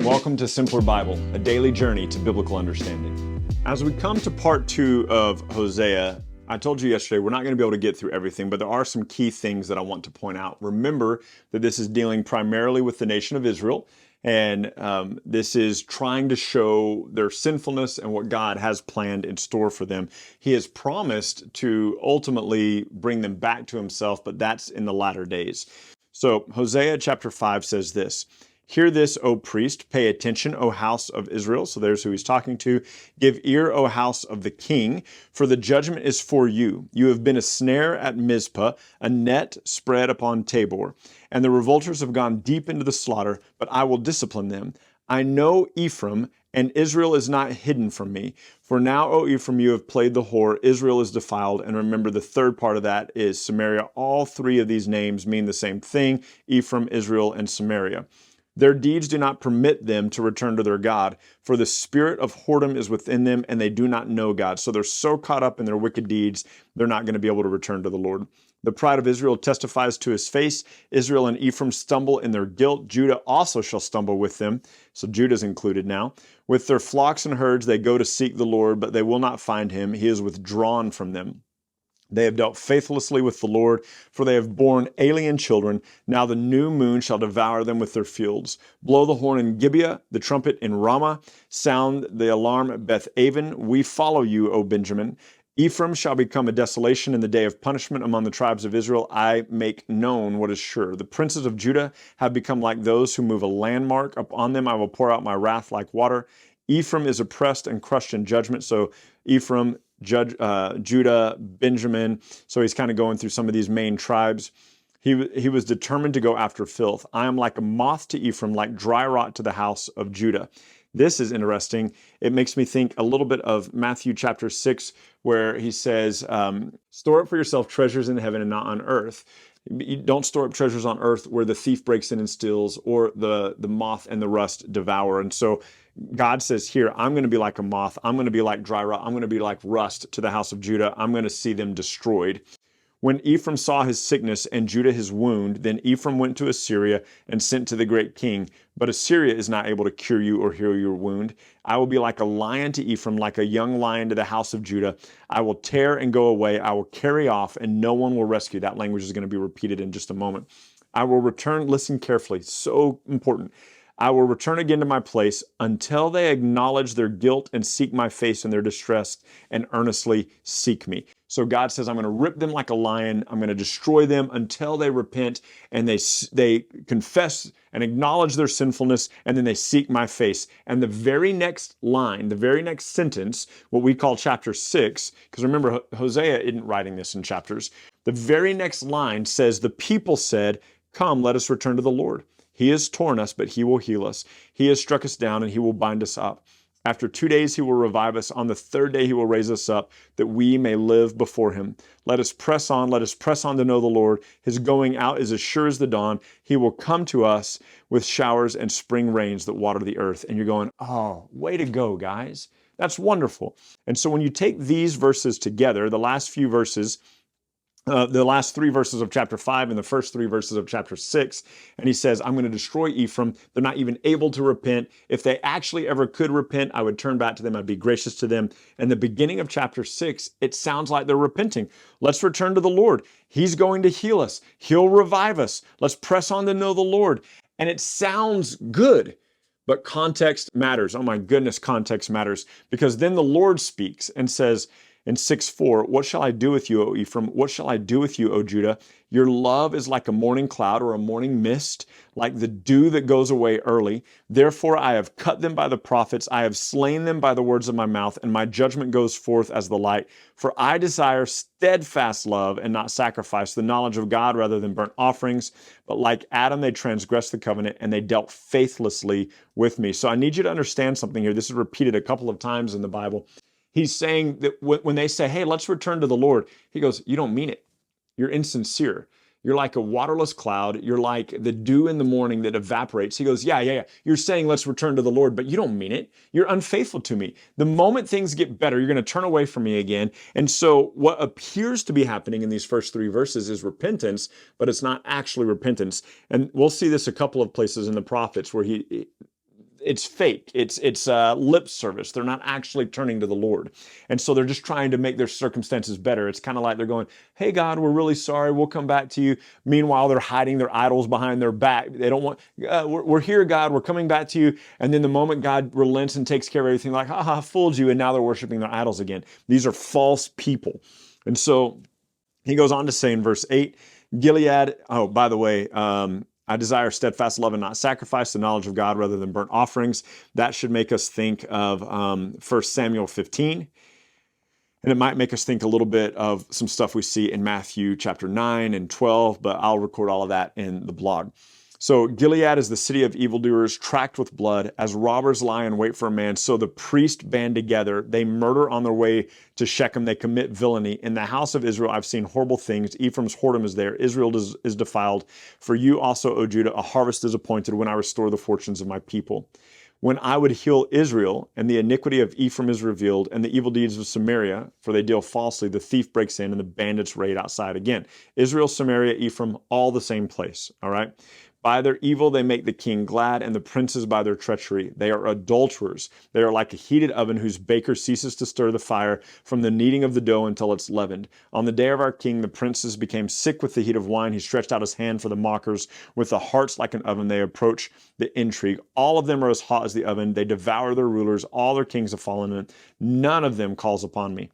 Welcome to Simpler Bible, a daily journey to biblical understanding. As we come to part 2 of Hosea, I told you yesterday we're not going to be able to get through everything, but there are some key things that I want to point out. Remember that this is dealing primarily with the nation of Israel, and this is trying to show their sinfulness and what God has planned in store for them. He has promised to ultimately bring them back to himself, but that's in the latter days. So Hosea chapter 5 says this: "Hear this, O priest, pay attention, O house of Israel." So there's who he's talking to. "Give ear, O house of the king, for the judgment is for you. You have been a snare at Mizpah, a net spread upon Tabor. And the revolters have gone deep into the slaughter, but I will discipline them. I know Ephraim, and Israel is not hidden from me. For now, O Ephraim, you have played the whore, Israel is defiled." And remember, the third part of that is Samaria. All three of these names mean the same thing: Ephraim, Israel, and Samaria. "Their deeds do not permit them to return to their God, for the spirit of whoredom is within them, and they do not know God." So they're so caught up in their wicked deeds, they're not going to be able to return to the Lord. "The pride of Israel testifies to his face. Israel and Ephraim stumble in their guilt. Judah also shall stumble with them." So Judah's included now. "With their flocks and herds they go to seek the Lord, but they will not find him. He is withdrawn from them. They have dealt faithlessly with the Lord, for they have borne alien children. Now the new moon shall devour them with their fields. Blow the horn in Gibeah, the trumpet in Ramah. Sound the alarm at Beth Aven. We follow you, O Benjamin. Ephraim shall become a desolation in the day of punishment among the tribes of Israel. I make known what is sure. The princes of Judah have become like those who move a landmark. Upon them I will pour out my wrath like water. Ephraim is oppressed and crushed in judgment." So Ephraim, Judah, Benjamin. So he's kind of going through some of these main tribes. He was determined to go after filth. "I am like a moth to Ephraim, like dry rot to the house of Judah." This is interesting. It makes me think a little bit of Matthew chapter 6, where he says, "Store up for yourself treasures in heaven and not on earth." You don't store up treasures on earth where the thief breaks in and steals, or the moth and the rust devour. And so God says here, I'm going to be like a moth. I'm going to be like dry rot. I'm going to be like rust to the house of Judah. I'm going to see them destroyed. "When Ephraim saw his sickness and Judah his wound, then Ephraim went to Assyria and sent to the great king. But Assyria is not able to cure you or heal your wound. I will be like a lion to Ephraim, like a young lion to the house of Judah. I will tear and go away. I will carry off, and no one will rescue." That language is going to be repeated in just a moment. "I will return," listen carefully, so important. "I will return again to my place until they acknowledge their guilt and seek my face in their distress and earnestly seek me." So God says, I'm going to rip them like a lion. I'm going to destroy them until they repent and they confess and acknowledge their sinfulness, and then they seek my face. And the very next line, the very next sentence, what we call chapter 6, because remember, Hosea isn't writing this in chapters. The very next line says, "The people said, 'Come, let us return to the Lord. He has torn us, but he will heal us. He has struck us down, and he will bind us up. After 2 days he will revive us. On the third day he will raise us up, that we may live before him. Let us press on. Let us press on to know the Lord. His going out is as sure as the dawn. He will come to us with showers and spring rains that water the earth." And you're going, oh, way to go, guys. That's wonderful. And so when you take these verses together, the last few verses, the last 3 verses of chapter 5 and the first 3 verses of chapter 6. And he says, I'm going to destroy Ephraim. They're not even able to repent. If they actually ever could repent, I would turn back to them. I'd be gracious to them. And the beginning of chapter 6, it sounds like they're repenting. Let's return to the Lord. He's going to heal us. He'll revive us. Let's press on to know the Lord. And it sounds good. But context matters. Oh my goodness, context matters. Because then the Lord speaks and says, in 6:4, "What shall I do with you, O Ephraim? What shall I do with you, O Judah? Your love is like a morning cloud or a morning mist, like the dew that goes away early. Therefore I have cut them by the prophets. I have slain them by the words of my mouth, and my judgment goes forth as the light. For I desire steadfast love and not sacrifice, the knowledge of God rather than burnt offerings. But like Adam, they transgressed the covenant, and they dealt faithlessly with me." So I need you to understand something here. This is repeated a couple of times in the Bible. He's saying that when they say, hey, let's return to the Lord, he goes, you don't mean it. You're insincere. You're like a waterless cloud. You're like the dew in the morning that evaporates. He goes, yeah. You're saying let's return to the Lord, but you don't mean it. You're unfaithful to me. The moment things get better, you're going to turn away from me again. And so what appears to be happening in these first 3 verses is repentance, but it's not actually repentance. And we'll see this a couple of places in the prophets where it's fake. It's lip service. They're not actually turning to the Lord. And so they're just trying to make their circumstances better. It's kind of like they're going, hey, God, we're really sorry. We'll come back to you. Meanwhile, they're hiding their idols behind their back. They don't want, we're here, God. We're coming back to you. And then the moment God relents and takes care of everything, like, I fooled you. And now they're worshiping their idols again. These are false people. And so he goes on to say in verse 8, Gilead, oh, by the way, I desire steadfast love and not sacrifice, the knowledge of God rather than burnt offerings. That should make us think of 1 Samuel 15. And it might make us think a little bit of some stuff we see in Matthew chapter 9 and 12, but I'll record all of that in the blog. So Gilead is the city of evildoers, tracked with blood. As robbers lie in wait for a man, so the priests band together. They murder on their way to Shechem. They commit villainy. In the house of Israel, I've seen horrible things. Ephraim's whoredom is there. Israel is defiled. For you also, O Judah, a harvest is appointed when I restore the fortunes of my people. When I would heal Israel, and the iniquity of Ephraim is revealed, and the evil deeds of Samaria, for they deal falsely, the thief breaks in, and the bandits raid outside again. Israel, Samaria, Ephraim, all the same place, all right? By their evil they make the king glad, and the princes by their treachery. They are adulterers. They are like a heated oven whose baker ceases to stir the fire from the kneading of the dough until it's leavened. On the day of our king, the princes became sick with the heat of wine. He stretched out his hand for the mockers. With the hearts like an oven, they approach the intrigue. All of them are as hot as the oven. They devour their rulers. All their kings have fallen in. None of them calls upon me.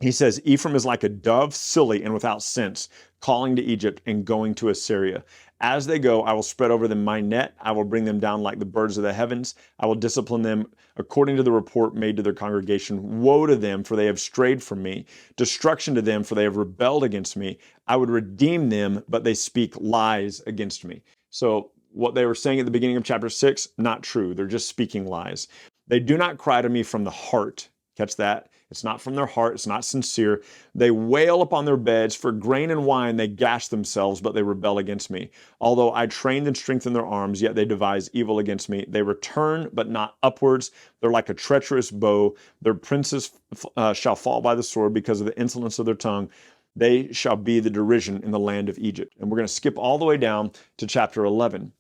He says, Ephraim is like a dove, silly and without sense, calling to Egypt and going to Assyria. As they go, I will spread over them my net. I will bring them down like the birds of the heavens. I will discipline them according to the report made to their congregation. Woe to them, for they have strayed from me. Destruction to them, for they have rebelled against me. I would redeem them, but they speak lies against me. So what they were saying at the beginning of chapter 6, not true. They're just speaking lies. They do not cry to me from the heart. Catch that? It's not from their heart. It's not sincere. They wail upon their beds. For grain and wine they gash themselves, but they rebel against me. Although I trained and strengthened their arms, yet they devise evil against me. They return, but not upwards. They're like a treacherous bow. Their princes shall fall by the sword because of the insolence of their tongue. They shall be the derision in the land of Egypt. And we're going to skip all the way down to chapter 11.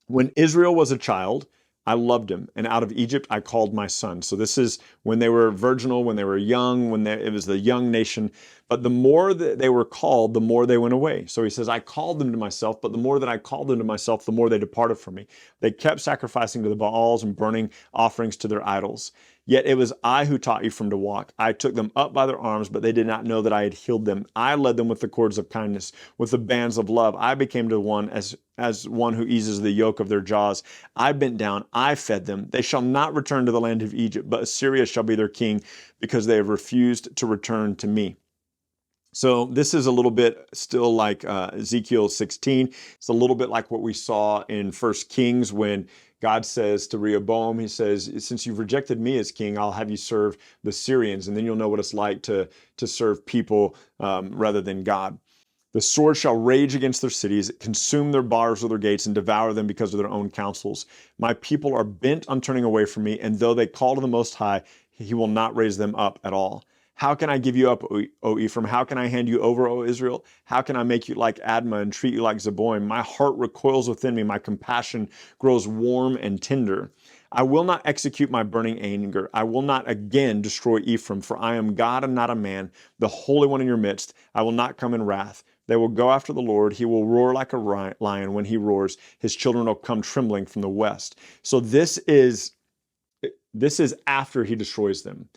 When Israel was a child, I loved him, and out of Egypt I called my son. So this is when they were virginal, when they were young, it was the young nation. But the more that they were called, the more they went away. So he says, I called them to myself, but the more that I called them to myself, the more they departed from me. They kept sacrificing to the Baals and burning offerings to their idols. Yet it was I who taught Ephraim to walk. I took them up by their arms, but they did not know that I had healed them. I led them with the cords of kindness, with the bands of love. I became to one as one who eases the yoke of their jaws. I bent down, I fed them. They shall not return to the land of Egypt, but Assyria shall be their king, because they have refused to return to me. So this is a little bit still like Ezekiel 16. It's a little bit like what we saw in 1 Kings when God says to Rehoboam, he says, since you've rejected me as king, I'll have you serve the Syrians, and then you'll know what it's like to serve people rather than God. The sword shall rage against their cities, consume their bars or their gates, and devour them because of their own counsels. My people are bent on turning away from me, and though they call to the Most High, he will not raise them up at all. How can I give you up, O Ephraim? How can I hand you over, O Israel? How can I make you like Admah and treat you like Zeboim? My heart recoils within me. My compassion grows warm and tender. I will not execute my burning anger. I will not again destroy Ephraim, for I am God and not a man, the Holy One in your midst. I will not come in wrath. They will go after the Lord. He will roar like a lion when he roars. His children will come trembling from the west. So this is after he destroys them.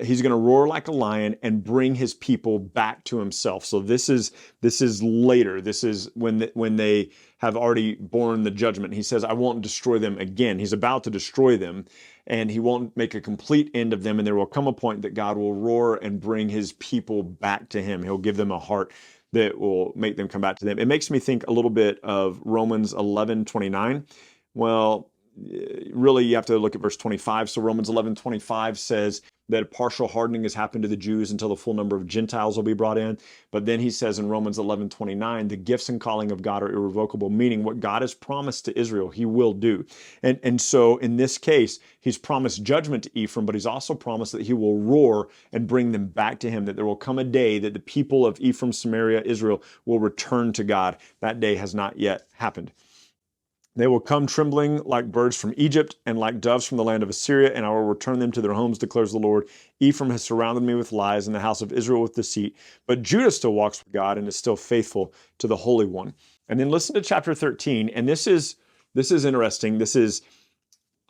He's going to roar like a lion and bring his people back to himself. So this is later. This is when they have already borne the judgment. He says, I won't destroy them again. He's about to destroy them, and he won't make a complete end of them. And there will come a point that God will roar and bring his people back to him. He'll give them a heart that will make them come back to them. It makes me think a little bit of Romans 11:29. Well, really, you have to look at verse 25. So Romans 11:25 says that partial hardening has happened to the Jews until the full number of Gentiles will be brought in. But then he says in Romans 11:29, the gifts and calling of God are irrevocable, meaning what God has promised to Israel, he will do. And so in this case, he's promised judgment to Ephraim, but he's also promised that he will roar and bring them back to him, that there will come a day that the people of Ephraim, Samaria, Israel will return to God. That day has not yet happened. They will come trembling like birds from Egypt and like doves from the land of Assyria, and I will return them to their homes, declares the Lord. Ephraim has surrounded me with lies, and the house of Israel with deceit. But Judah still walks with God and is still faithful to the Holy One. And then listen to chapter 13, and this is interesting. This is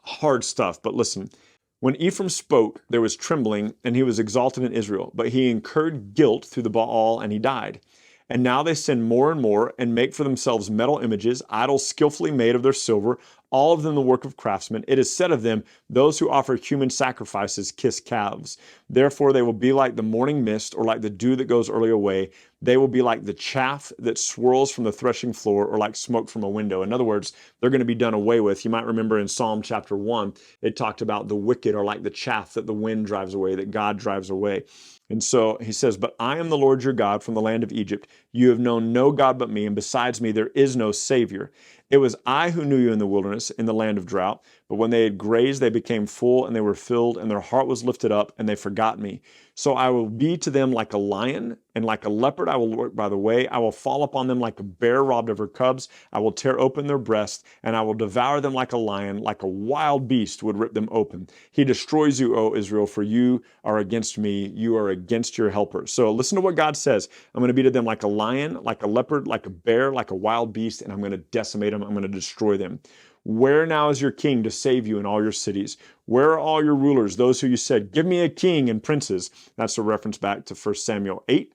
hard stuff, but listen. When Ephraim spoke, there was trembling, and he was exalted in Israel. But he incurred guilt through the Baal, and he died. And now they sin more and more and make for themselves metal images, idols skillfully made of their silver, all of them the work of craftsmen. It is said of them, those who offer human sacrifices kiss calves. Therefore they will be like the morning mist or like the dew that goes early away. They will be like the chaff that swirls from the threshing floor or like smoke from a window. In other words, they're going to be done away with. You might remember in Psalm chapter 1, it talked about the wicked are like the chaff that the wind drives away, that God drives away. And so he says, but I am the Lord your God from the land of Egypt. You have known no God but me, and besides me there is no Savior. It was I who knew you in the wilderness, in the land of drought. But when they had grazed, they became full, and they were filled, and their heart was lifted up, and they forgot me. So I will be to them like a lion, and like a leopard I will lurk by the way. I will fall upon them like a bear robbed of her cubs. I will tear open their breasts, and I will devour them like a lion, like a wild beast would rip them open. He destroys you, O Israel, for you are against me. You are against your helpers. So listen to what God says. I'm going to be to them like a lion, like a leopard, like a bear, like a wild beast, and I'm going to decimate them. I'm going to destroy them. Where now is your king to save you in all your cities? Where are all your rulers, those who you said, give me a king and princes? That's a reference back to 1 Samuel 8.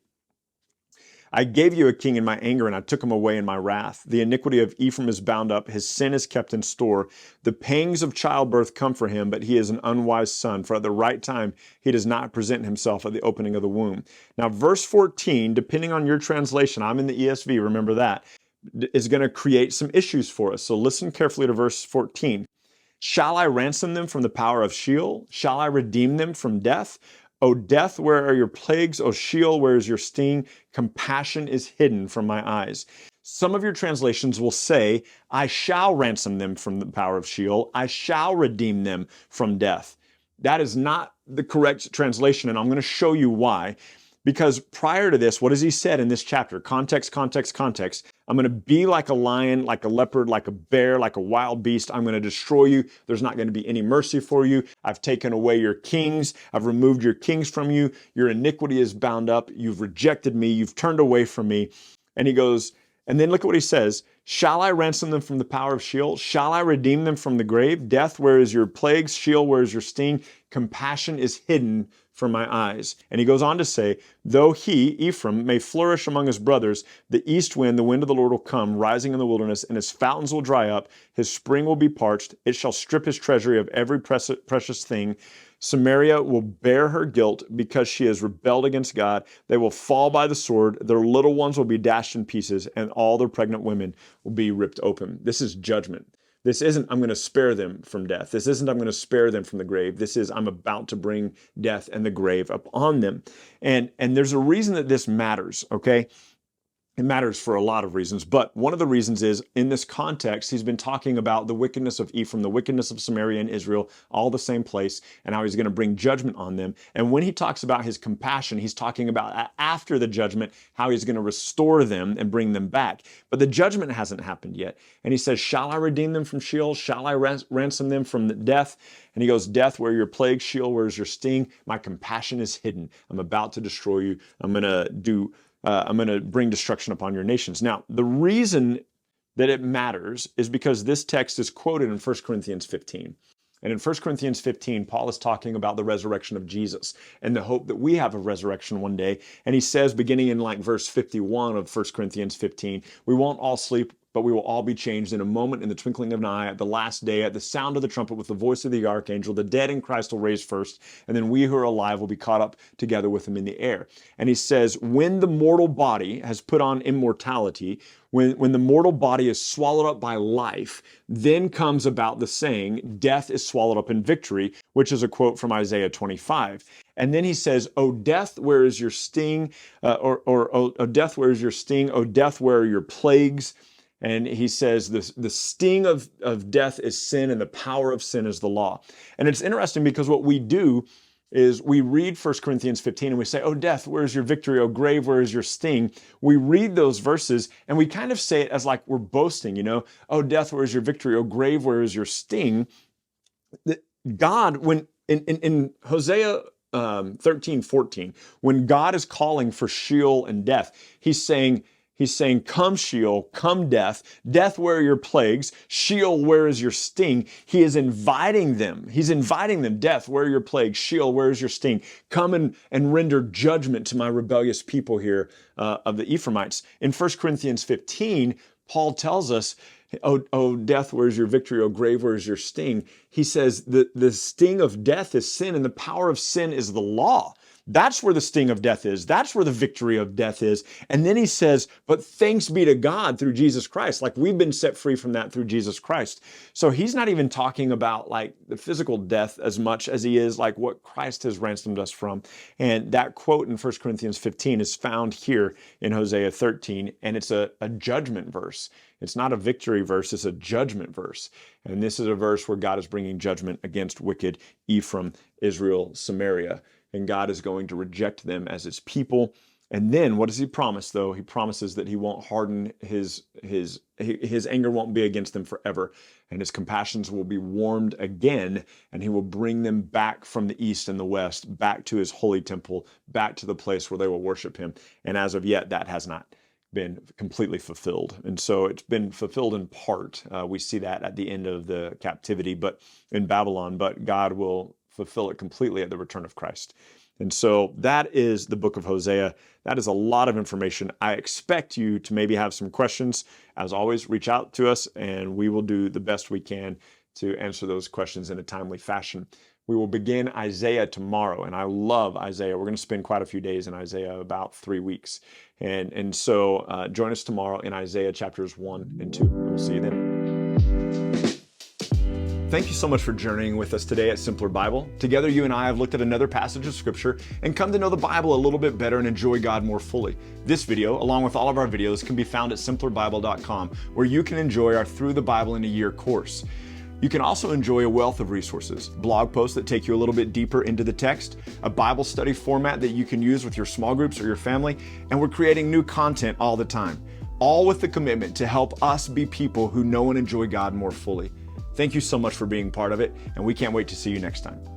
I gave you a king in my anger, and I took him away in my wrath. The iniquity of Ephraim is bound up, his sin is kept in store. The pangs of childbirth come for him, but he is an unwise son, for at the right time he does not present himself at the opening of the womb. Now, verse 14, depending on your translation, I'm in the ESV, remember that, is going to create some issues for us. So listen carefully to verse 14. Shall I ransom them from the power of Sheol? Shall I redeem them from death? O death, where are your plagues? O Sheol, where is your sting? Compassion is hidden from my eyes. Some of your translations will say, I shall ransom them from the power of Sheol. I shall redeem them from death. That is not the correct translation, and I'm going to show you why. Because prior to this, what has he said in this chapter? Context, context, context. I'm going to be like a lion, like a leopard, like a bear, like a wild beast. I'm going to destroy you. There's not going to be any mercy for you. I've taken away your kings. I've removed your kings from you. Your iniquity is bound up. You've rejected me. You've turned away from me. And he goes, and then look at what he says. Shall I ransom them from the power of Sheol? Shall I redeem them from the grave? Death, where is your plagues? Sheol, where is your sting? Compassion is hidden from my eyes. And he goes on to say, though he, Ephraim, may flourish among his brothers, the east wind, the wind of the Lord will come, rising in the wilderness, and his fountains will dry up, his spring will be parched, it shall strip his treasury of every precious thing. Samaria will bear her guilt because she has rebelled against God. They will fall by the sword, their little ones will be dashed in pieces, and all their pregnant women will be ripped open. This is judgment. This isn't, I'm going to spare them from death. This isn't, I'm going to spare them from the grave. This is, I'm about to bring death and the grave upon them. And there's a reason that this matters, okay? It matters for a lot of reasons, but one of the reasons is, in this context, he's been talking about the wickedness of Ephraim, the wickedness of Samaria and Israel, all the same place, and how he's going to bring judgment on them. And when he talks about his compassion, he's talking about after the judgment, how he's going to restore them and bring them back. But the judgment hasn't happened yet. And he says, shall I redeem them from Sheol? Shall I ransom them from the death? And he goes, death, where your plague? Sheol, where is your sting? My compassion is hidden. I'm about to destroy you. I'm going to bring destruction upon your nations. Now, the reason that it matters is because this text is quoted in 1 Corinthians 15. And in 1 Corinthians 15, Paul is talking about the resurrection of Jesus and the hope that we have of resurrection one day. And he says, beginning in like verse 51 of 1 Corinthians 15, we won't all sleep, but we will all be changed in a moment, in the twinkling of an eye, at the last day, at the sound of the trumpet, with the voice of the archangel. The dead in Christ will raise first, and then we who are alive will be caught up together with him in the air. And he says, when the mortal body has put on immortality, when the mortal body is swallowed up by life, then comes about the saying, death is swallowed up in victory, which is a quote from Isaiah 25. And then he says, O death, where is your sting? O death, where is your sting? O death, where are your plagues? And he says the sting of death is sin, and the power of sin is the law. And it's interesting because what we do is we read 1 Corinthians 15 and we say, oh, death, where is your victory? Oh, grave, where is your sting? We read those verses and we kind of say it as like we're boasting, oh, death, where is your victory? Oh, grave, where is your sting? God, when in Hosea 13:14, when God is calling for Sheol and death, he's saying, come Sheol, come death. Death, where are your plagues? Sheol, where is your sting? He is inviting them. He's inviting them. Death, where are your plagues? Sheol, where is your sting? Come and render judgment to my rebellious people here of the Ephraimites. In 1 Corinthians 15, Paul tells us, oh, death, where's your victory? Oh, grave, where's your sting? He says the sting of death is sin and the power of sin is the law. That's where the sting of death is. That's where the victory of death is. And then he says, but thanks be to God through Jesus Christ. Like we've been set free from that through Jesus Christ. So he's not even talking about like the physical death as much as he is like what Christ has ransomed us from. And that quote in 1 Corinthians 15 is found here in Hosea 13. And it's a judgment verse. It's not a victory verse, it's a judgment verse. And this is a verse where God is bringing judgment against wicked Ephraim, Israel, Samaria. And God is going to reject them as his people. And then what does he promise though? He promises that he won't harden his anger won't be against them forever. And his compassions will be warmed again. And he will bring them back from the east and the west, back to his holy temple, back to the place where they will worship him. And as of yet, that has not been completely fulfilled. And so it's been fulfilled in part. We see that at the end of the captivity, but in Babylon, but God will fulfill it completely at the return of Christ. And so that is the book of Hosea. That is a lot of information. I expect you to maybe have some questions. As always, reach out to us and we will do the best we can to answer those questions in a timely fashion. We will begin Isaiah tomorrow, and I love Isaiah. We're going to spend quite a few days in Isaiah, about 3 weeks. And so join us tomorrow in Isaiah chapters 1 and 2. And we'll see you then. Thank you so much for journeying with us today at Simpler Bible. Together, you and I have looked at another passage of Scripture and come to know the Bible a little bit better and enjoy God more fully. This video, along with all of our videos, can be found at simplerbible.com, where you can enjoy our Through the Bible in a Year course. You can also enjoy a wealth of resources, blog posts that take you a little bit deeper into the text, a Bible study format that you can use with your small groups or your family, and we're creating new content all the time, all with the commitment to help us be people who know and enjoy God more fully. Thank you so much for being part of it, and we can't wait to see you next time.